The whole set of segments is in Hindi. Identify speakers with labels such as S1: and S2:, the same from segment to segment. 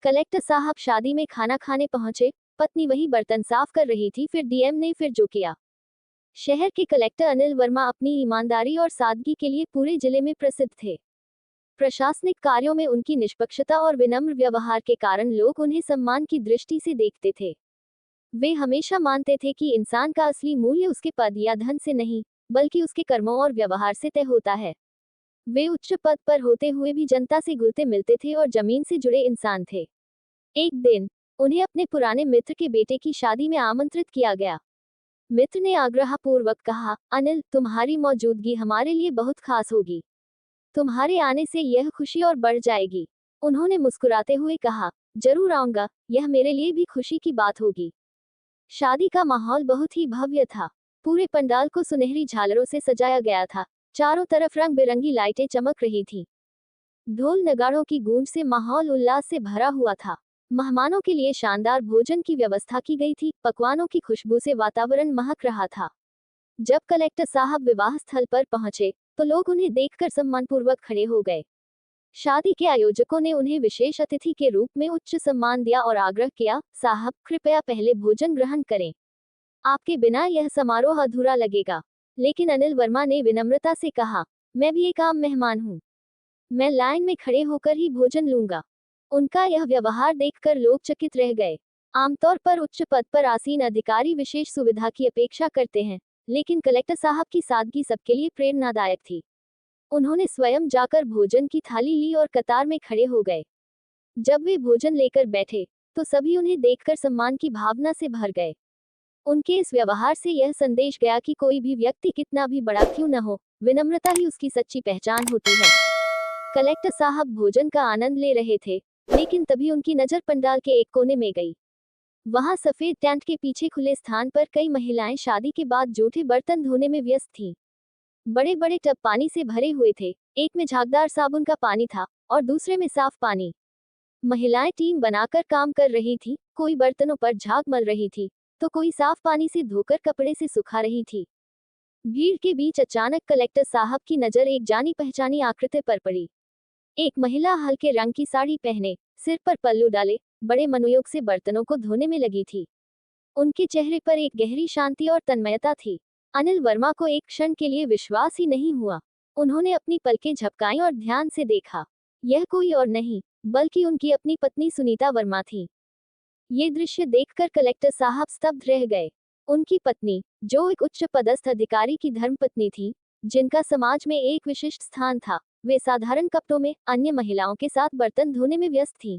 S1: कलेक्टर साहब शादी में खाना खाने पहुंचे, पत्नी वही बर्तन साफ कर रही थी, फिर डीएम ने फिर जो किया। शहर के कलेक्टर अनिल वर्मा अपनी ईमानदारी और सादगी के लिए पूरे जिले में प्रसिद्ध थे। प्रशासनिक कार्यों में उनकी निष्पक्षता और विनम्र व्यवहार के कारण लोग उन्हें सम्मान की दृष्टि से देखते थे। वे हमेशा मानते थे कि इंसान का असली मूल्य उसके पद या धन से नहीं, बल्कि उसके कर्मों और व्यवहार से तय होता है। वे उच्च पद पर होते हुए भी जनता से घुलते मिलते थे और जमीन से जुड़े इंसान थे। एक दिन उन्हें अपने पुराने मित्र के बेटे की शादी में आमंत्रित किया गया। मित्र ने आग्रहपूर्वक कहा, अनिल, तुम्हारी मौजूदगी हमारे लिए बहुत खास होगी। तुम्हारे आने से यह खुशी और बढ़ जाएगी। उन्होंने मुस्कुराते हुए कहा, जरूर आऊंगा, यह मेरे लिए भी खुशी की बात होगी। शादी का माहौल बहुत ही भव्य था। पूरे पंडाल को सुनहरी झालरों से सजाया गया था। चारों तरफ रंग बिरंगी लाइटें चमक रही थी। ढोल नगाड़ों की गूंज से माहौल उल्लास से भरा हुआ था। मेहमानों के लिए शानदार भोजन की व्यवस्था की गई थी। पकवानों की खुशबू से वातावरण महक रहा था। जब कलेक्टर साहब विवाह स्थल पर पहुंचे, तो लोग उन्हें देखकर सम्मानपूर्वक खड़े हो गए। शादी के आयोजकों ने उन्हें विशेष अतिथि के रूप में उच्च सम्मान दिया और आग्रह किया, साहब, कृपया पहले भोजन ग्रहण करें। आपके बिना यह समारोह अधूरा लगेगा। लेकिन अनिल वर्मा ने विनम्रता से कहा, मैं भी एक आम मेहमान हूँ। मैं लाइन में खड़े होकर ही भोजन लूंगा। उनका यह व्यवहार देखकर लोग चकित रह गए। आमतौर पर उच्च पद पर आसीन अधिकारी विशेष सुविधा की अपेक्षा करते हैं, लेकिन कलेक्टर साहब की सादगी सबके लिए प्रेरणादायक थी। उन्होंने स्वयं जाकर भोजन की थाली ली और कतार में खड़े हो गए। जब वे भोजन लेकर बैठे, तो सभी उन्हें देखकर सम्मान की भावना से भर गए। उनके इस व्यवहार से यह संदेश गया कि कोई भी व्यक्ति कितना भी बड़ा क्यों न हो, विनम्रता ही उसकी सच्ची पहचान होती है। कलेक्टर साहब भोजन का आनंद ले रहे थे, लेकिन तभी उनकी नजर पंडाल के एक कोने में गई। वहां सफेद टेंट के पीछे खुले स्थान पर कई महिलाएं शादी के बाद जूठे बर्तन धोने में व्यस्त थीं। बड़े बड़े टब पानी से भरे हुए थे। एक में झागदार साबुन का पानी था और दूसरे में साफ पानी। महिलाएं टीम बनाकर काम कर रही थी। कोई बर्तनों पर झाग मल रही थी, तो कोई साफ पानी से धोकर कपड़े से सुखा रही थी। भीड़ के बीच अचानक कलेक्टर साहब की नजर एक जानी पहचानी आकृति पर पड़ी। एक महिला हल्के रंग की साड़ी पहने, सिर पर पल्लू डाले, बड़े मनोयोग से बर्तनों को धोने में लगी थी। उनके चेहरे पर एक गहरी शांति और तन्मयता थी। अनिल वर्मा को एक क्षण के लिए विश्वास ही नहीं हुआ। उन्होंने अपनी पलकें झपकाईं और ध्यान से देखा। यह कोई और नहीं, बल्कि उनकी अपनी पत्नी सुनीता वर्मा थी। ये दृश्य देखकर कलेक्टर साहब स्तब्ध रह गए। उनकी पत्नी, जो एक उच्च पदस्थ अधिकारी की धर्मपत्नी थी, जिनका समाज में एक विशिष्ट स्थान था, वे साधारण कपड़ों में अन्य महिलाओं के साथ बर्तन धोने में व्यस्त थीं।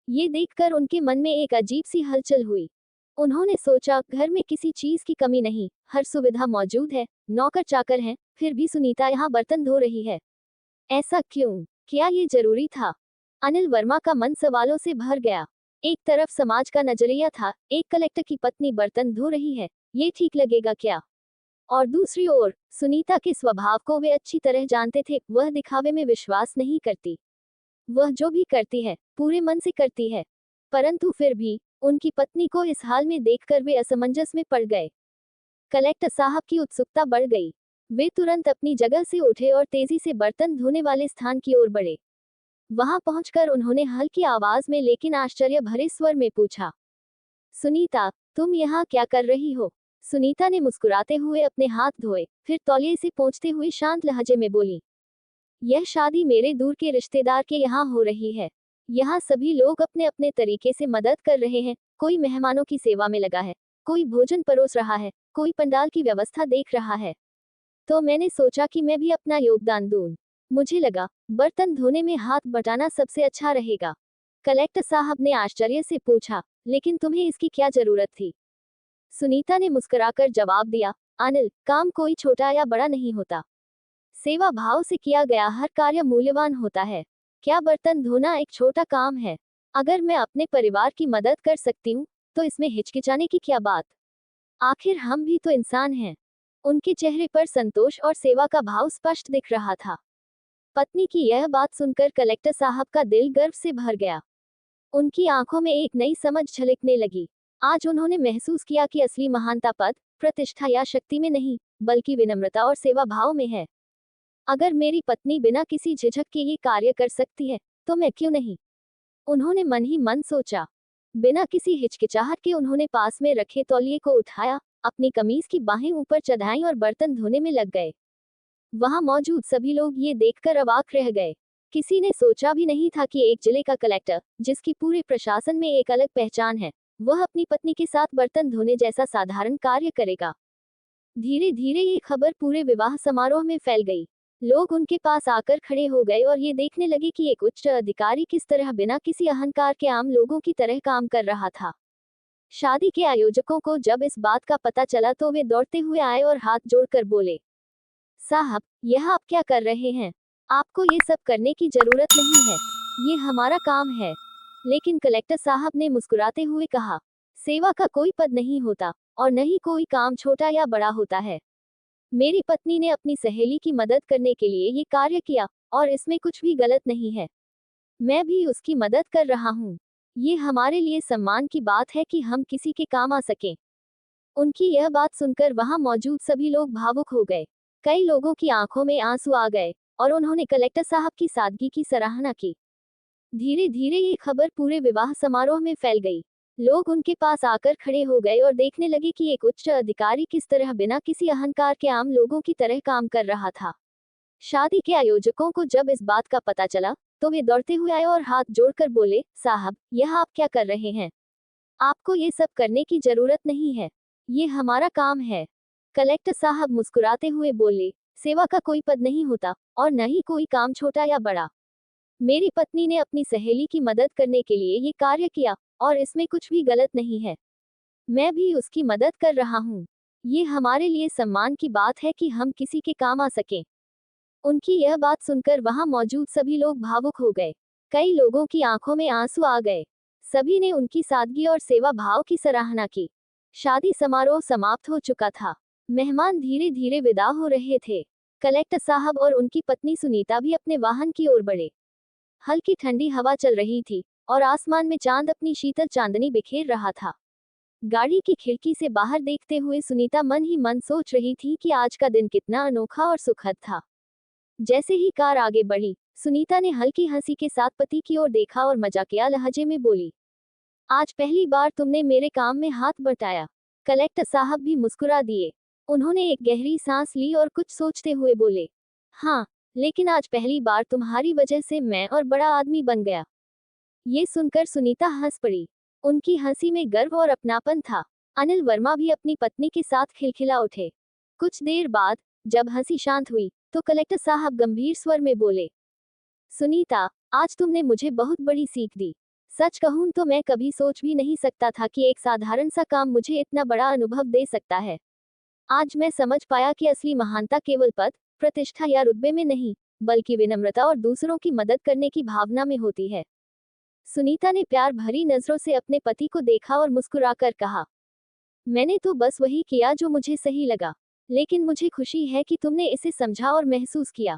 S1: ये देखकर उनके मन में एक अजीब सी हलचल हुई। उन्होंने सोचा, घर में किसी चीज की कमी नहीं, हर सुविधा मौजूद है, नौकर चाकर हैं, फिर भी सुनीता यहाँ बर्तन धो रही है। ऐसा क्यों? क्या ये जरूरी था? अनिल वर्मा का मन सवालों से भर गया। एक तरफ समाज का नजरिया था, एक कलेक्टर की पत्नी बर्तन धो रही है, ये ठीक लगेगा क्या? और दूसरी ओर, सुनीता के स्वभाव को वे अच्छी तरह जानते थे। वह दिखावे में विश्वास नहीं करती। वह जो भी करती है, पूरे मन से करती है। परंतु फिर भी उनकी पत्नी को इस हाल में देखकर वे असमंजस में पड़ गए। कलेक्टर साहब की उत्सुकता बढ़ गई। वे तुरंत अपनी जगह से उठे और तेजी से बर्तन धोने वाले स्थान की ओर बढ़े। वहां पहुंचकर उन्होंने हल्की आवाज में लेकिन आश्चर्य भरे स्वर में पूछा, सुनीता, तुम यहाँ क्या कर रही हो? सुनीता ने मुस्कुराते हुए अपने हाथ धोए, फिर तौलिए से पोंछते हुए शांत लहजे में बोली, यह शादी मेरे दूर के रिश्तेदार के यहाँ हो रही है। यहाँ सभी लोग अपने अपने तरीके से मदद कर रहे हैं। कोई मेहमानों की सेवा में लगा है, कोई भोजन परोस रहा है, कोई पंडाल की व्यवस्था देख रहा है। तो मैंने सोचा कि मैं भी अपना योगदान दूं। मुझे लगा, बर्तन धोने में हाथ बटाना सबसे अच्छा रहेगा। कलेक्टर साहब ने आश्चर्य से पूछा, लेकिन तुम्हें इसकी क्या जरूरत थी? सुनीता ने मुस्कुराकर जवाब दिया, अनिल, काम कोई छोटा या बड़ा नहीं होता। सेवा भाव से किया गया हर कार्य मूल्यवान होता है। क्या बर्तन धोना एक छोटा काम है? अगर मैं अपने परिवार की मदद कर सकती हूँ, तो इसमें हिचकिचाने की क्या बात? आखिर हम भी तो इंसान हैं। उनके चेहरे पर संतोष और सेवा का भाव स्पष्ट दिख रहा था। पत्नी की यह बात सुनकर कलेक्टर साहब का दिल गर्व से भर गया। उनकी आंखों में एक नई समझ झलकने लगी। आज उन्होंने महसूस किया कि असली महानता पद, प्रतिष्ठा या शक्ति में नहीं, बल्कि विनम्रता और सेवा भाव में है। अगर मेरी पत्नी बिना किसी झिझक के ये कार्य कर सकती है, तो मैं क्यों नहीं? उन्होंने मन ही मन सोचा। बिना किसी हिचकिचाहट के उन्होंने पास में रखे तौलिए को उठाया, अपनी कमीज की बाहें ऊपर चढ़ाईं और बर्तन धोने में लग गए। वहां मौजूद सभी लोग ये देखकर अवाक रह गए। किसी ने सोचा भी नहीं था कि एक जिले का कलेक्टर, जिसकी पूरे प्रशासन में एक अलग पहचान है, वह अपनी पत्नी के साथ बर्तन धोने जैसा साधारण कार्य करेगा। धीरे धीरे ये खबर पूरे विवाह समारोह में फैल गई। लोग उनके पास आकर खड़े हो गए और ये देखने लगे कि एक उच्च अधिकारी किस तरह बिना किसी अहंकार के आम लोगों की तरह काम कर रहा था। शादी के आयोजकों को जब इस बात का पता चला तो वे दौड़ते हुए आए और हाथ जोड़कर बोले, साहब, यह आप क्या कर रहे हैं? आपको ये सब करने की जरूरत नहीं है, ये हमारा काम है। लेकिन कलेक्टर साहब ने मुस्कुराते हुए कहा, सेवा का कोई पद नहीं होता और न ही कोई काम छोटा या बड़ा होता है। मेरी पत्नी ने अपनी सहेली की मदद करने के लिए ये कार्य किया और इसमें कुछ भी गलत नहीं है। मैं भी उसकी मदद कर रहा हूँ। ये हमारे लिए सम्मान की बात है कि हम किसी के काम आ सकें। उनकी यह बात सुनकर वहां मौजूद सभी लोग भावुक हो गए। कई लोगों की आंखों में आंसू आ गए और उन्होंने कलेक्टर साहब की सादगी की सराहना की। धीरे धीरे ये खबर पूरे विवाह समारोह में फैल गई। लोग उनके पास आकर खड़े हो गए और देखने लगे कि एक उच्च अधिकारी किस तरह बिना किसी अहंकार के आम लोगों की तरह काम कर रहा था। शादी के आयोजकों को जब इस बात का पता चला तो वे दौड़ते हुए आए और हाथ जोड़कर बोले, साहब, यह आप क्या कर रहे हैं? आपको ये सब करने की जरूरत नहीं है, ये हमारा काम है। कलेक्टर साहब मुस्कुराते हुए बोले, सेवा का कोई पद नहीं होता और न ही कोई काम छोटा या बड़ा। मेरी पत्नी ने अपनी सहेली की मदद करने के लिए ये कार्य किया और इसमें कुछ भी गलत नहीं है। मैं भी उसकी मदद कर रहा हूँ। ये हमारे लिए सम्मान की बात है कि हम किसी के काम आ सकें। उनकी यह बात सुनकर वहां मौजूद सभी लोग भावुक हो गए। कई लोगों की आंखों में आंसू आ गए। सभी ने उनकी सादगी और सेवा भाव की सराहना की। शादी समारोह समाप्त हो चुका था। मेहमान धीरे धीरे विदा हो रहे थे। कलेक्टर साहब और उनकी पत्नी सुनीता भी अपने वाहन की ओर बढ़े। हल्की ठंडी हवा चल रही थी और आसमान में चांद अपनी शीतल चांदनी बिखेर रहा था। गाड़ी की खिड़की से बाहर देखते हुए सुनीता मन ही मन सोच रही थी कि आज का दिन कितना अनोखा और सुखद था। जैसे ही कार आगे बढ़ी, सुनीता ने हल्की हंसी के साथ पति की ओर देखा और मजाकिया लहजे में बोली, आज पहली बार तुमने मेरे काम में हाथ बटाया। कलेक्टर साहब भी मुस्कुरा दिए। उन्होंने एक गहरी सांस ली और कुछ सोचते हुए बोले, हाँ, लेकिन आज पहली बार तुम्हारी वजह से मैं और बड़ा आदमी बन गया। ये सुनकर सुनीता हंस पड़ी। उनकी हंसी में गर्व और अपनापन था। अनिल वर्मा भी अपनी पत्नी के साथ खिलखिला उठे। कुछ देर बाद जब हंसी शांत हुई तो कलेक्टर साहब गंभीर स्वर में बोले, सुनीता, आज तुमने मुझे बहुत बड़ी सीख दी। सच कहूं तो मैं कभी सोच भी नहीं सकता था कि एक साधारण सा काम मुझे इतना बड़ा अनुभव दे सकता है। आज मैं समझ पाया कि असली महानता केवल पद, प्रतिष्ठा या रुतबे में नहीं, बल्कि विनम्रता और दूसरों की मदद करने की भावना में होती है। सुनीता ने प्यार भरी नजरों से अपने पति को देखा और मुस्कुराकर कहा, मैंने तो बस वही किया जो मुझे सही लगा, लेकिन मुझे खुशी है कि तुमने इसे समझा और महसूस किया।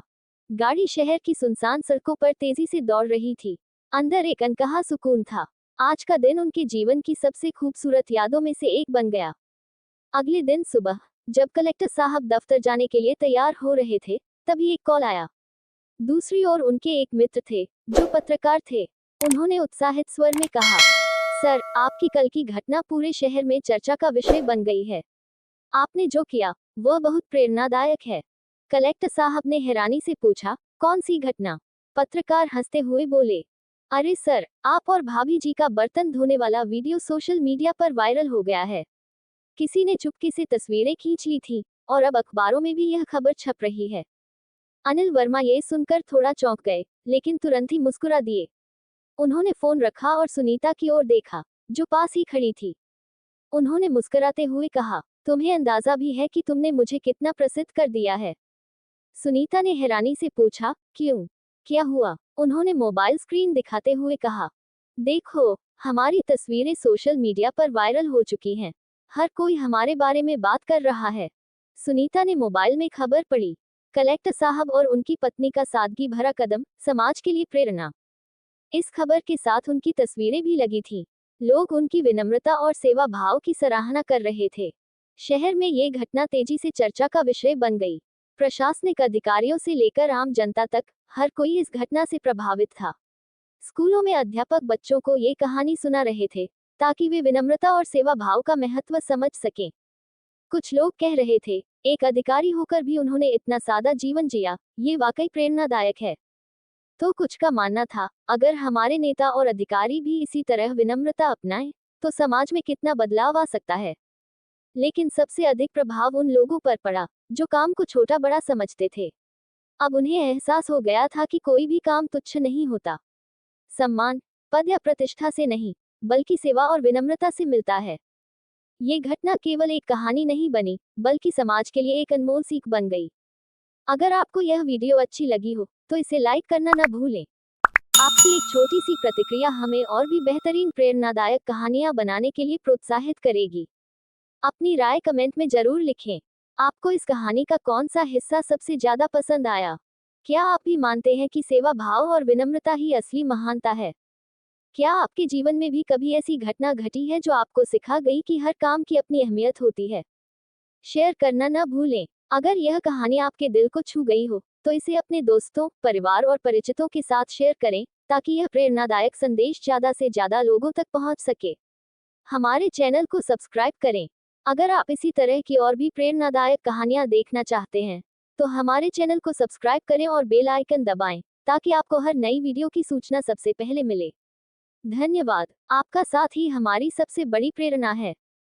S1: गाड़ी शहर की सुनसान सड़कों पर तेजी से दौड़ रही थी। अंदर एक अनकहा सुकून था। आज का दिन उनके जीवन की सबसे खूबसूरत यादों में से एक बन गया। अगले दिन सुबह जब कलेक्टर साहब दफ्तर जाने के लिए तैयार हो रहे थे, तभी एक कॉल आया। दूसरी ओर उनके एक मित्र थे, जो पत्रकार थे। उन्होंने उत्साहित स्वर में कहा, सर, आपकी कल की घटना पूरे शहर में चर्चा का विषय बन गई है। आपने जो किया वह बहुत प्रेरणादायक है। कलेक्टर साहब ने हैरानी से पूछा, कौन सी घटना? पत्रकार हंसते हुए बोले, अरे सर, आप और भाभी जी का बर्तन धोने वाला वीडियो सोशल मीडिया पर वायरल हो गया है। किसी ने चुपके से तस्वीरें खींच ली थी और अब अखबारों में भी यह खबर छप रही है। अनिल वर्मा ये सुनकर थोड़ा चौंक गए, लेकिन तुरंत ही मुस्कुरा दिए। उन्होंने फोन रखा और सुनीता की ओर देखा, जो पास ही खड़ी थी। उन्होंने मुस्कुराते हुए कहा, तुम्हें अंदाजा भी है कि तुमने मुझे कितना प्रसिद्ध कर दिया है? सुनीता ने हैरानी से पूछा, क्यों? क्या हुआ? उन्होंने मोबाइल स्क्रीन दिखाते हुए कहा, देखो, हमारी तस्वीरें सोशल मीडिया पर वायरल हो चुकी हैं। हर कोई हमारे बारे में बात कर रहा है। सुनीता ने मोबाइल में खबर पढ़ी। कलेक्टर साहब और उनकी पत्नी का सादगी भरा कदम, समाज के लिए प्रेरणा। इस खबर के साथ उनकी तस्वीरें भी लगी थीं। लोग उनकी विनम्रता और सेवा भाव की सराहना कर रहे थे। शहर में ये घटना तेजी से चर्चा का विषय बन गई। प्रशासनिक अधिकारियों से लेकर आम जनता तक, हर कोई इस घटना से प्रभावित था। स्कूलों में अध्यापक बच्चों को ये कहानी सुना रहे थे ताकि वे विनम्रता और सेवा भाव का महत्व समझ सकें। कुछ लोग कह रहे थे, एक अधिकारी होकर भी उन्होंने इतना सादा जीवन जिया, ये वाकई प्रेरणादायक है। तो कुछ का मानना था, अगर हमारे नेता और अधिकारी भी इसी तरह विनम्रता अपनाएं, तो समाज में कितना बदलाव आ सकता है। लेकिन सबसे अधिक प्रभाव उन लोगों पर पड़ा, जो काम को छोटा बड़ा समझते थे। अब उन्हें एहसास हो गया था कि कोई भी काम तुच्छ नहीं होता। सम्मान, पद या प्रतिष्ठा से नहीं, बल्कि सेवा और विनम्रता से मिलता है। ये घटना केवल एक कहानी नहीं बनी, बल्कि समाज के लिए एक अनमोल सीख बन गई। अगर आपको यह वीडियो अच्छी लगी हो, तो इसे लाइक करना न भूलें। आपकी एक छोटी सी प्रतिक्रिया हमें और भी बेहतरीन प्रेरणादायक कहानियां बनाने के लिए प्रोत्साहित करेगी। अपनी राय कमेंट में जरूर लिखें। आपको इस कहानी का कौन सा हिस्सा सबसे ज्यादा पसंद आया? क्या आप भी मानते हैं कि सेवा भाव और विनम्रता ही असली महानता है? क्या आपके जीवन में भी कभी ऐसी घटना घटी है जो आपको सिखा गई कि हर काम की अपनी अहमियत होती है? शेयर करना न भूलें। अगर यह कहानी आपके दिल को छू गई हो, तो इसे अपने दोस्तों, परिवार और परिचितों के साथ शेयर करें, ताकि यह प्रेरणादायक संदेश ज़्यादा से ज़्यादा लोगों तक पहुंच सके। हमारे चैनल को सब्सक्राइब करें। अगर आप इसी तरह की और भी प्रेरणादायक कहानियां देखना चाहते हैं, तो हमारे चैनल को सब्सक्राइब करें और बेल आइकन दबाएं, ताकि आपको हर नई वीडियो की सूचना सबसे पहले मिले। धन्यवाद। आपका साथ ही हमारी सबसे बड़ी प्रेरणा है।